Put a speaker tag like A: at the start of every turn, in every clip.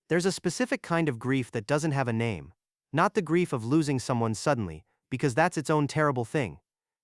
A: There's a specific kind of grief that doesn't have a name. Not the grief of losing someone suddenly, because that's its own terrible thing.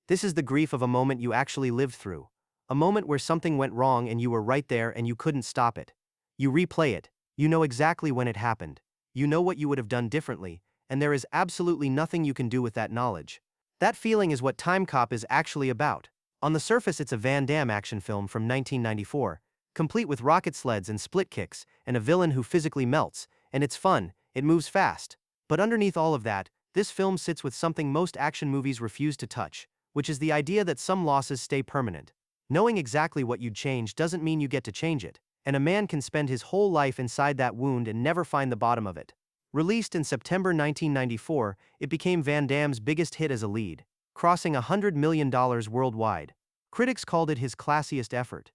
A: This is the grief of a moment you actually lived through. A moment where something went wrong and you were right there and you couldn't stop it. You replay it. You know exactly when it happened. You know what you would have done differently, and there is absolutely nothing you can do with that knowledge. That feeling is what Timecop is actually about. On the surface, it's a Van Damme action film from 1994, complete with rocket sleds and split kicks, and a villain who physically melts, and it's fun, it moves fast. But underneath all of that, this film sits with something most action movies refuse to touch, which is the idea that some losses stay permanent. Knowing exactly what you'd change doesn't mean you get to change it, and a man can spend his whole life inside that wound and never find the bottom of it. Released in September 1994, it became Van Damme's biggest hit as a lead, crossing $100 million worldwide. Critics called it his classiest effort.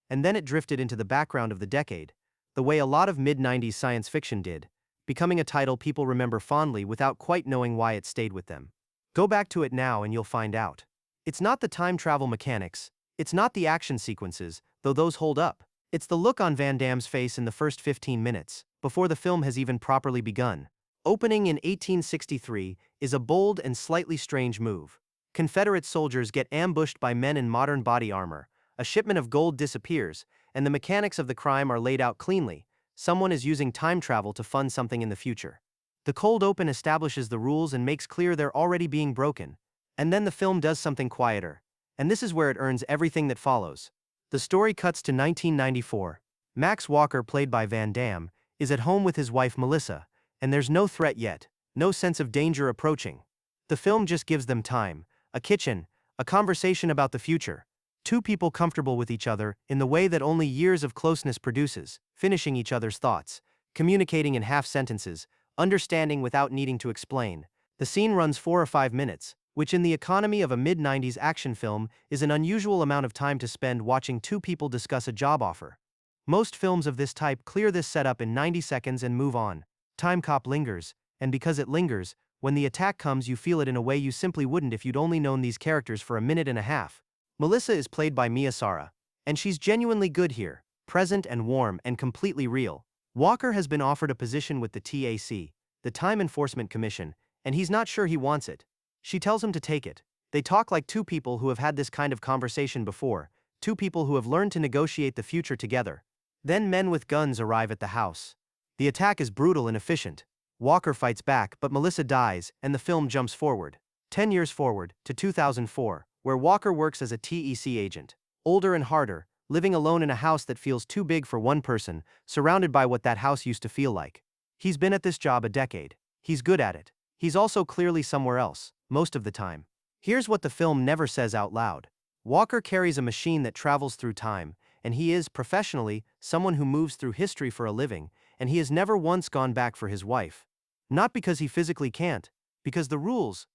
A: And then it drifted into the background of the decade, the way a lot of mid-90s science fiction did, becoming a title people remember fondly without quite knowing why it stayed with them. Go back to it now and you'll find out. It's not the time travel mechanics, it's not the action sequences, though those hold up. It's the look on Van Damme's face in the first 15 minutes, before the film has even properly begun. Opening in 1863 is a bold and slightly strange move. Confederate soldiers get ambushed by men in modern body armor, a shipment of gold disappears, and the mechanics of the crime are laid out cleanly. Someone is using time travel to fund something in the future. The cold open establishes the rules and makes clear they're already being broken. And then the film does something quieter. And this is where it earns everything that follows. The story cuts to 1994. Max Walker, played by Van Damme, is at home with his wife Melissa, and there's no threat yet, no sense of danger approaching. The film just gives them time, a kitchen, a conversation about the future. Two people comfortable with each other in the way that only years of closeness produces, finishing each other's thoughts, communicating in half sentences, understanding without needing to explain. The scene runs 4 or 5 minutes, which in the economy of a mid-90s action film is an unusual amount of time to spend watching two people discuss a job offer. Most films of this type clear this setup in 90 seconds and move on. Timecop lingers, and because it lingers, when the attack comes you feel it in a way you simply wouldn't if you'd only known these characters for a minute and a half. Melissa is played by Mia Sara, and she's genuinely good here, present and warm and completely real. Walker has been offered a position with the TAC, the Time Enforcement Commission, and he's not sure he wants it. She tells him to take it. They talk like two people who have had this kind of conversation before, two people who have learned to negotiate the future together. Then men with guns arrive at the house. The attack is brutal and efficient. Walker fights back, but Melissa dies, and the film jumps forward. 10 years forward, to 2004, where Walker works as a TEC agent. Older and harder, living alone in a house that feels too big for one person, surrounded by what that house used to feel like. He's been at this job a decade. He's good at it. He's also clearly somewhere else, most of the time. Here's what the film never says out loud. Walker carries a machine that travels through time, and he is, professionally, someone who moves through history for a living, and he has never once gone back for his wife. Not because he physically can't, because the rules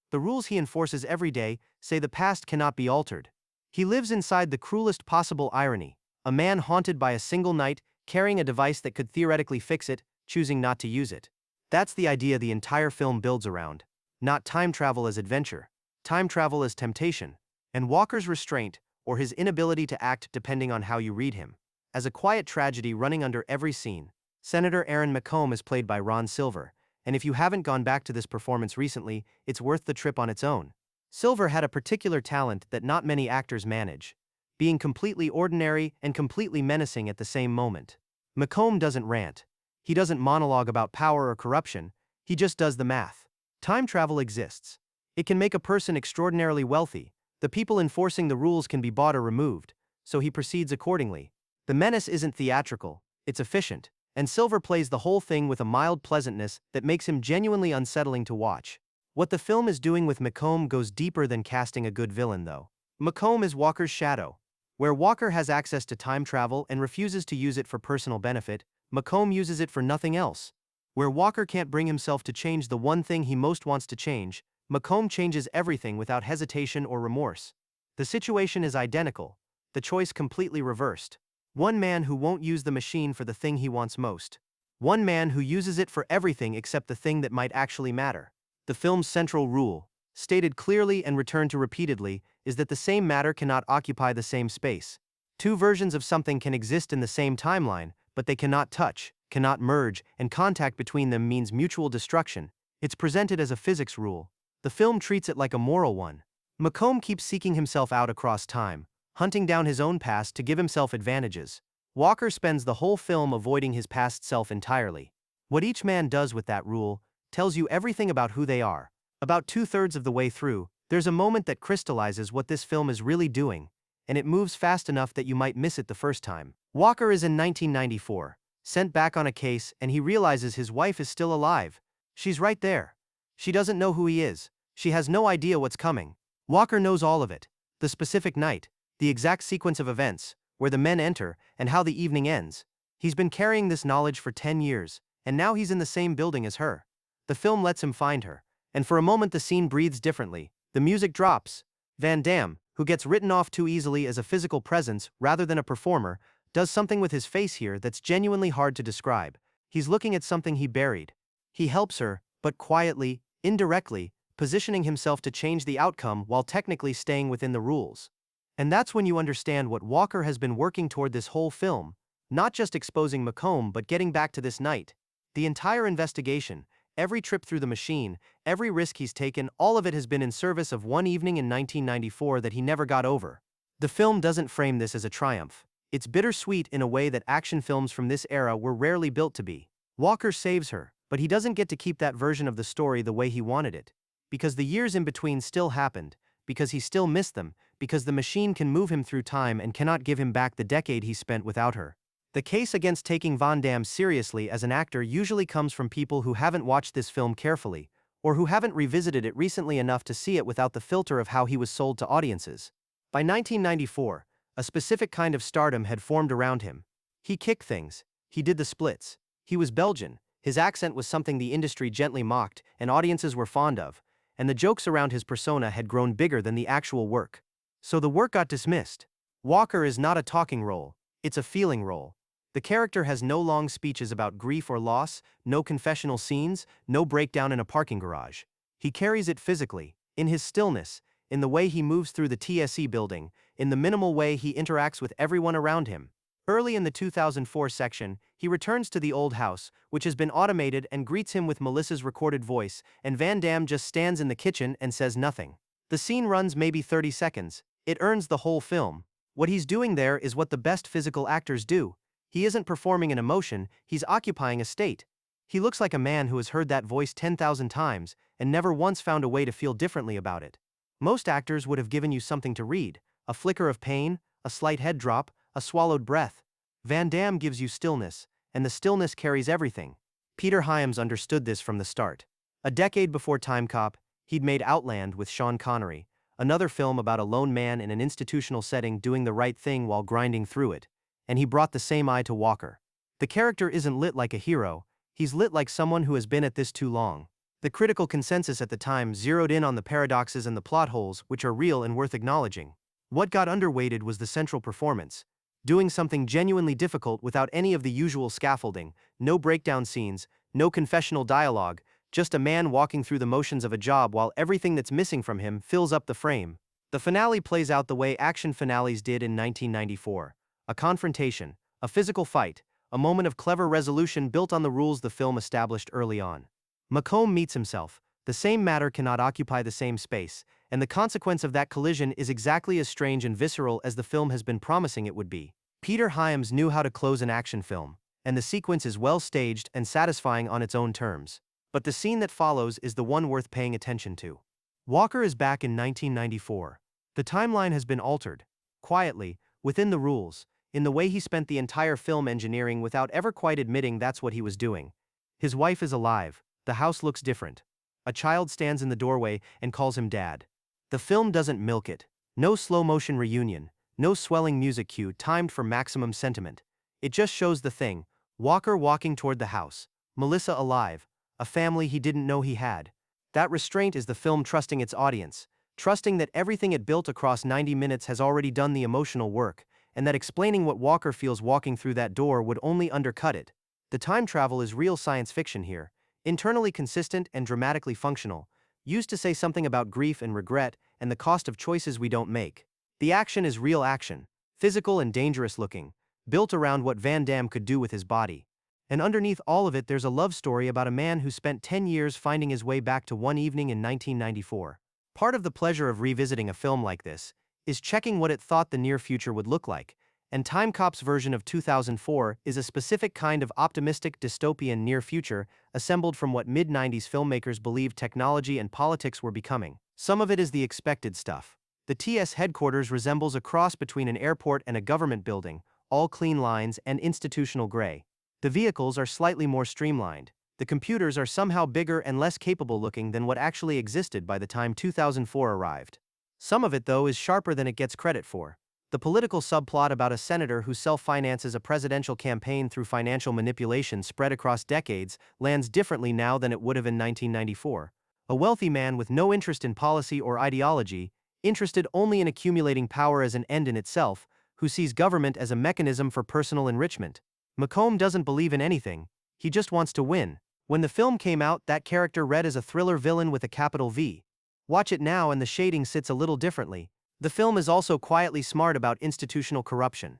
A: he enforces every day, say the past cannot be altered. He lives inside the cruelest possible irony, a man haunted by a single night, carrying a device that could theoretically fix it, choosing not to use it. That's the idea the entire film builds around. Not time travel as adventure, time travel as temptation, and Walker's restraint, or his inability to act depending on how you read him, as a quiet tragedy running under every scene. Senator Aaron McComb is played by Ron Silver, and if you haven't gone back to this performance recently, it's worth the trip on its own. Silver had a particular talent that not many actors manage, being completely ordinary and completely menacing at the same moment. McComb doesn't rant. He doesn't monologue about power or corruption, he just does the math. Time travel exists. It can make a person extraordinarily wealthy. The people enforcing the rules can be bought or removed, so he proceeds accordingly. The menace isn't theatrical, it's efficient, and Silver plays the whole thing with a mild pleasantness that makes him genuinely unsettling to watch. What the film is doing with McComb goes deeper than casting a good villain, though. McComb is Walker's shadow. Where Walker has access to time travel and refuses to use it for personal benefit, McComb uses it for nothing else. Where Walker can't bring himself to change the one thing he most wants to change, McComb changes everything without hesitation or remorse. The situation is identical, the choice completely reversed. One man who won't use the machine for the thing he wants most. One man who uses it for everything except the thing that might actually matter. The film's central rule, stated clearly and returned to repeatedly, is that the same matter cannot occupy the same space. Two versions of something can exist in the same timeline, but they cannot touch. cannot merge, and contact between them means mutual destruction. It's presented as a physics rule. The film treats it like a moral one. Macomb keeps seeking himself out across time, hunting down his own past to give himself advantages. Walker spends the whole film avoiding his past self entirely. What each man does with that rule tells you everything about who they are. About 2/3 of the way through, there's a moment that crystallizes what this film is really doing, and it moves fast enough that you might miss it the first time. Walker is in 1994, sent back on a case, and he realizes his wife is still alive. She's right there. She doesn't know who he is. She has no idea what's coming. Walker knows all of it. The specific night, the exact sequence of events, where the men enter, and how the evening ends. He's been carrying this knowledge for 10 years, and now he's in the same building as her. The film lets him find her, and for a moment the scene breathes differently. The music drops. Van Damme, who gets written off too easily as a physical presence rather than a performer, does something with his face here that's genuinely hard to describe. He's looking at something he buried. He helps her, but quietly, indirectly, positioning himself to change the outcome while technically staying within the rules. And that's when you understand what Walker has been working toward this whole film, not just exposing Macomb but getting back to this night. The entire investigation, every trip through the machine, every risk he's taken, all of it has been in service of one evening in 1994 that he never got over. The film doesn't frame this as a triumph. It's bittersweet in a way that action films from this era were rarely built to be. Walker saves her, but he doesn't get to keep that version of the story the way he wanted it. Because the years in between still happened, because he still missed them, because the machine can move him through time and cannot give him back the decade he spent without her. The case against taking Van Damme seriously as an actor usually comes from people who haven't watched this film carefully, or who haven't revisited it recently enough to see it without the filter of how he was sold to audiences. By 1994, a specific kind of stardom had formed around him. He kicked things. He did the splits. He was Belgian. His accent was something the industry gently mocked and audiences were fond of, and the jokes around his persona had grown bigger than the actual work. So the work got dismissed. Walker is not a talking role, it's a feeling role. The character has no long speeches about grief or loss, no confessional scenes, no breakdown in a parking garage. He carries it physically, in his stillness, in the way he moves through the TSE building, in the minimal way he interacts with everyone around him. Early in the 2004 section, he returns to the old house, which has been automated, and greets him with Melissa's recorded voice, and Van Damme just stands in the kitchen and says nothing. The scene runs maybe 30 seconds. It earns the whole film. What he's doing there is what the best physical actors do. He isn't performing an emotion, he's occupying a state. He looks like a man who has heard that voice 10,000 times and never once found a way to feel differently about it. Most actors would have given you something to read, a flicker of pain, a slight head drop, a swallowed breath. Van Damme gives you stillness, and the stillness carries everything. Peter Hyams understood this from the start. A decade before Timecop, he'd made Outland with Sean Connery, another film about a lone man in an institutional setting doing the right thing while grinding through it, and he brought the same eye to Walker. The character isn't lit like a hero, he's lit like someone who has been at this too long. The critical consensus at the time zeroed in on the paradoxes and the plot holes, which are real and worth acknowledging. What got underweighted was the central performance, doing something genuinely difficult without any of the usual scaffolding, no breakdown scenes, no confessional dialogue, just a man walking through the motions of a job while everything that's missing from him fills up the frame. The finale plays out the way action finales did in 1994. A confrontation, a physical fight, a moment of clever resolution built on the rules the film established early on. Macomb meets himself. The same matter cannot occupy the same space, and the consequence of that collision is exactly as strange and visceral as the film has been promising it would be. Peter Hyams knew how to close an action film, and the sequence is well staged and satisfying on its own terms. But the scene that follows is the one worth paying attention to. Walker is back in 1994. The timeline has been altered. Quietly, within the rules, in the way he spent the entire film engineering without ever quite admitting that's what he was doing. His wife is alive. The house looks different. A child stands in the doorway and calls him Dad. The film doesn't milk it. No slow-motion reunion, no swelling music cue timed for maximum sentiment. It just shows the thing, Walker walking toward the house, Melissa alive, a family he didn't know he had. That restraint is the film trusting its audience, trusting that everything it built across 90 minutes has already done the emotional work, and that explaining what Walker feels walking through that door would only undercut it. The time travel is real science fiction here, internally consistent and dramatically functional, used to say something about grief and regret and the cost of choices we don't make. The action is real action, physical and dangerous looking, built around what Van Damme could do with his body. And underneath all of it, there's a love story about a man who spent 10 years finding his way back to one evening in 1994. Part of the pleasure of revisiting a film like this is checking what it thought the near future would look like, and Timecop's version of 2004 is a specific kind of optimistic dystopian near future assembled from what mid-90s filmmakers believed technology and politics were becoming. Some of it is the expected stuff. The TS headquarters resembles a cross between an airport and a government building, all clean lines and institutional gray. The vehicles are slightly more streamlined. The computers are somehow bigger and less capable looking than what actually existed by the time 2004 arrived. Some of it, though, is sharper than it gets credit for. The political subplot about a senator who self-finances a presidential campaign through financial manipulation spread across decades lands differently now than it would have in 1994. A wealthy man with no interest in policy or ideology, interested only in accumulating power as an end in itself, who sees government as a mechanism for personal enrichment. McComb doesn't believe in anything, he just wants to win. When the film came out, that character read as a thriller villain with a capital V. Watch it now and the shading sits a little differently. The film is also quietly smart about institutional corruption.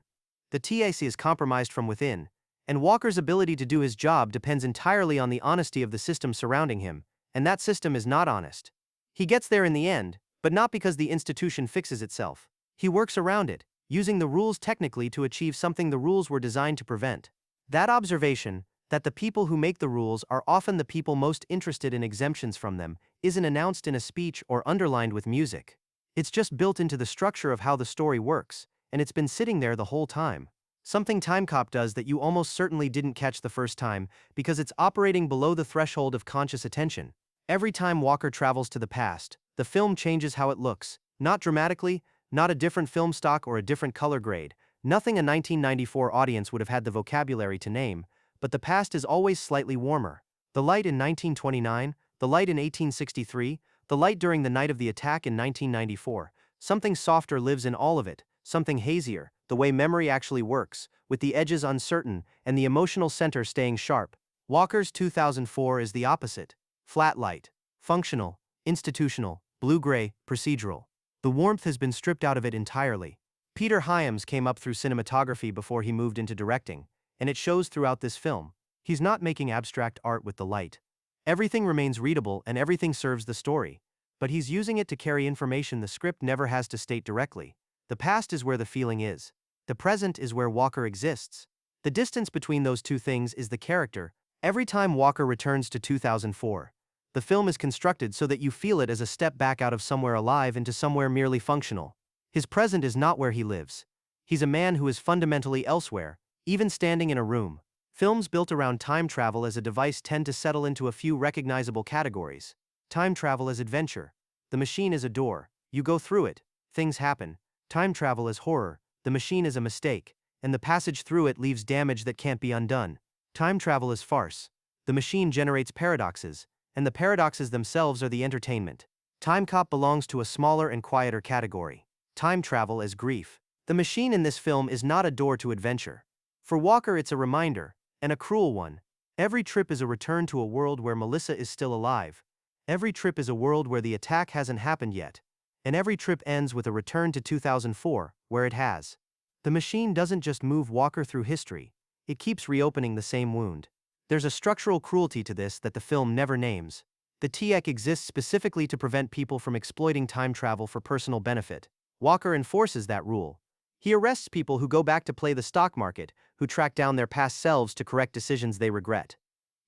A: The TAC is compromised from within, and Walker's ability to do his job depends entirely on the honesty of the system surrounding him, and that system is not honest. He gets there in the end, but not because the institution fixes itself. He works around it, using the rules technically to achieve something the rules were designed to prevent. That observation, that the people who make the rules are often the people most interested in exemptions from them, isn't announced in a speech or underlined with music. It's just built into the structure of how the story works, and it's been sitting there the whole time. Something Timecop does that you almost certainly didn't catch the first time, because it's operating below the threshold of conscious attention. Every time Walker travels to the past, the film changes how it looks, not dramatically, not a different film stock or a different color grade, nothing a 1994 audience would have had the vocabulary to name, but the past is always slightly warmer. The light in 1929, the light in 1863, the light during the night of the attack in 1994, something softer lives in all of it, something hazier, the way memory actually works, with the edges uncertain and the emotional center staying sharp. Walker's 2004 is the opposite. Flat light, functional, institutional, blue-gray, procedural. The warmth has been stripped out of it entirely. Peter Hyams came up through cinematography before he moved into directing, and it shows throughout this film. He's not making abstract art with the light. Everything remains readable and everything serves the story, but he's using it to carry information the script never has to state directly. The past is where the feeling is. The present is where Walker exists. The distance between those two things is the character. Every time Walker returns to 2004, the film is constructed so that you feel it as a step back out of somewhere alive into somewhere merely functional. His present is not where he lives. He's a man who is fundamentally elsewhere, even standing in a room. Films built around time travel as a device tend to settle into a few recognizable categories. Time travel as adventure. The machine is a door. You go through it. Things happen. Time travel as horror. The machine is a mistake, and the passage through it leaves damage that can't be undone. Time travel as farce. The machine generates paradoxes, and the paradoxes themselves are the entertainment. Timecop belongs to a smaller and quieter category. Time travel as grief. The machine in this film is not a door to adventure. For Walker, it's a reminder, and a cruel one. Every trip is a return to a world where Melissa is still alive. Every trip is a world where the attack hasn't happened yet. And every trip ends with a return to 2004, where it has. The machine doesn't just move Walker through history, it keeps reopening the same wound. There's a structural cruelty to this that the film never names. The TEC exists specifically to prevent people from exploiting time travel for personal benefit. Walker enforces that rule. He arrests people who go back to play the stock market, who track down their past selves to correct decisions they regret.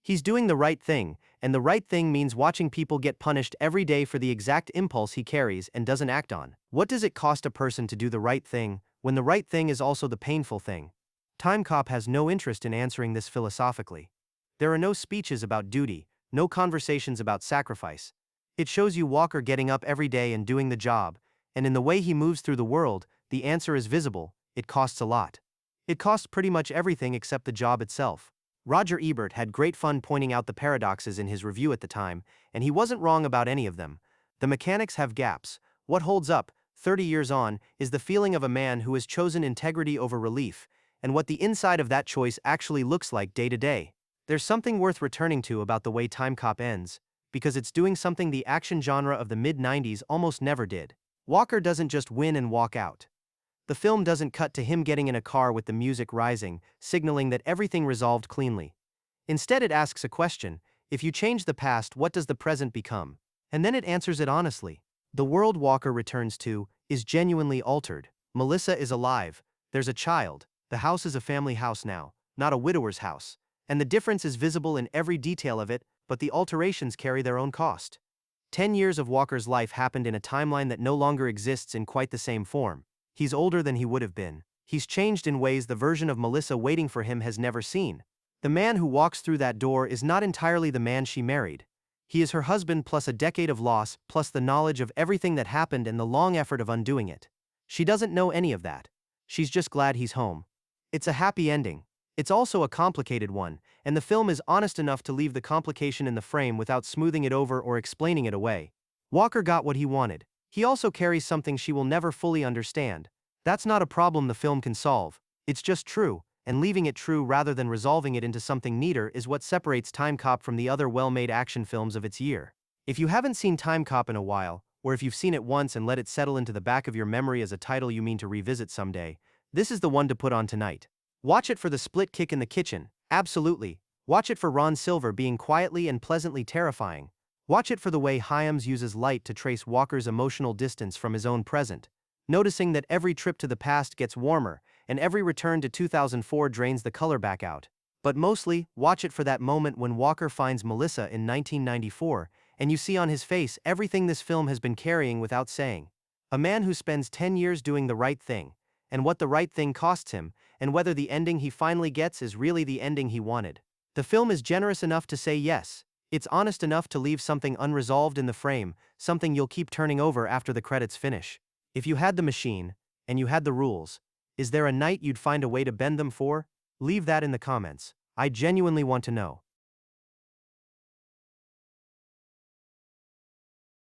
A: He's doing the right thing, and the right thing means watching people get punished every day for the exact impulse he carries and doesn't act on. What does it cost a person to do the right thing, when the right thing is also the painful thing? Timecop has no interest in answering this philosophically. There are no speeches about duty, no conversations about sacrifice. It shows you Walker getting up every day and doing the job, and in the way he moves through the world, the answer is visible: it costs a lot. It costs pretty much everything except the job itself. Roger Ebert had great fun pointing out the paradoxes in his review at the time, and he wasn't wrong about any of them. The mechanics have gaps. What holds up, 30 years on, is the feeling of a man who has chosen integrity over relief, and what the inside of that choice actually looks like day to day. There's something worth returning to about the way Timecop ends, because it's doing something the action genre of the mid-90s almost never did. Walker doesn't just win and walk out. The film doesn't cut to him getting in a car with the music rising, signaling that everything resolved cleanly. Instead, it asks a question: if you change the past, what does the present become? And then it answers it honestly. The world Walker returns to is genuinely altered. Melissa is alive, there's a child, the house is a family house now, not a widower's house. And the difference is visible in every detail of it, but the alterations carry their own cost. 10 years of Walker's life happened in a timeline that no longer exists in quite the same form. He's older than he would have been. He's changed in ways the version of Melissa waiting for him has never seen. The man who walks through that door is not entirely the man she married. He is her husband plus a decade of loss, plus the knowledge of everything that happened and the long effort of undoing it. She doesn't know any of that. She's just glad he's home. It's a happy ending. It's also a complicated one, and the film is honest enough to leave the complication in the frame without smoothing it over or explaining it away. Walker got what he wanted. He also carries something she will never fully understand. That's not a problem the film can solve. It's just true, and leaving it true rather than resolving it into something neater is what separates Timecop from the other well-made action films of its year. If you haven't seen Timecop in a while, or if you've seen it once and let it settle into the back of your memory as a title you mean to revisit someday, this is the one to put on tonight. Watch it for the split kick in the kitchen, absolutely. Watch it for Ron Silver being quietly and pleasantly terrifying. Watch it for the way Hyams uses light to trace Walker's emotional distance from his own present, noticing that every trip to the past gets warmer, and every return to 2004 drains the color back out. But mostly, watch it for that moment when Walker finds Melissa in 1994, and you see on his face everything this film has been carrying without saying. A man who spends 10 years doing the right thing, and what the right thing costs him, and whether the ending he finally gets is really the ending he wanted. The film is generous enough to say yes. It's honest enough to leave something unresolved in the frame, something you'll keep turning over after the credits finish. If you had the machine, and you had the rules, is there a night you'd find a way to bend them for? Leave that in the comments. I genuinely want to know.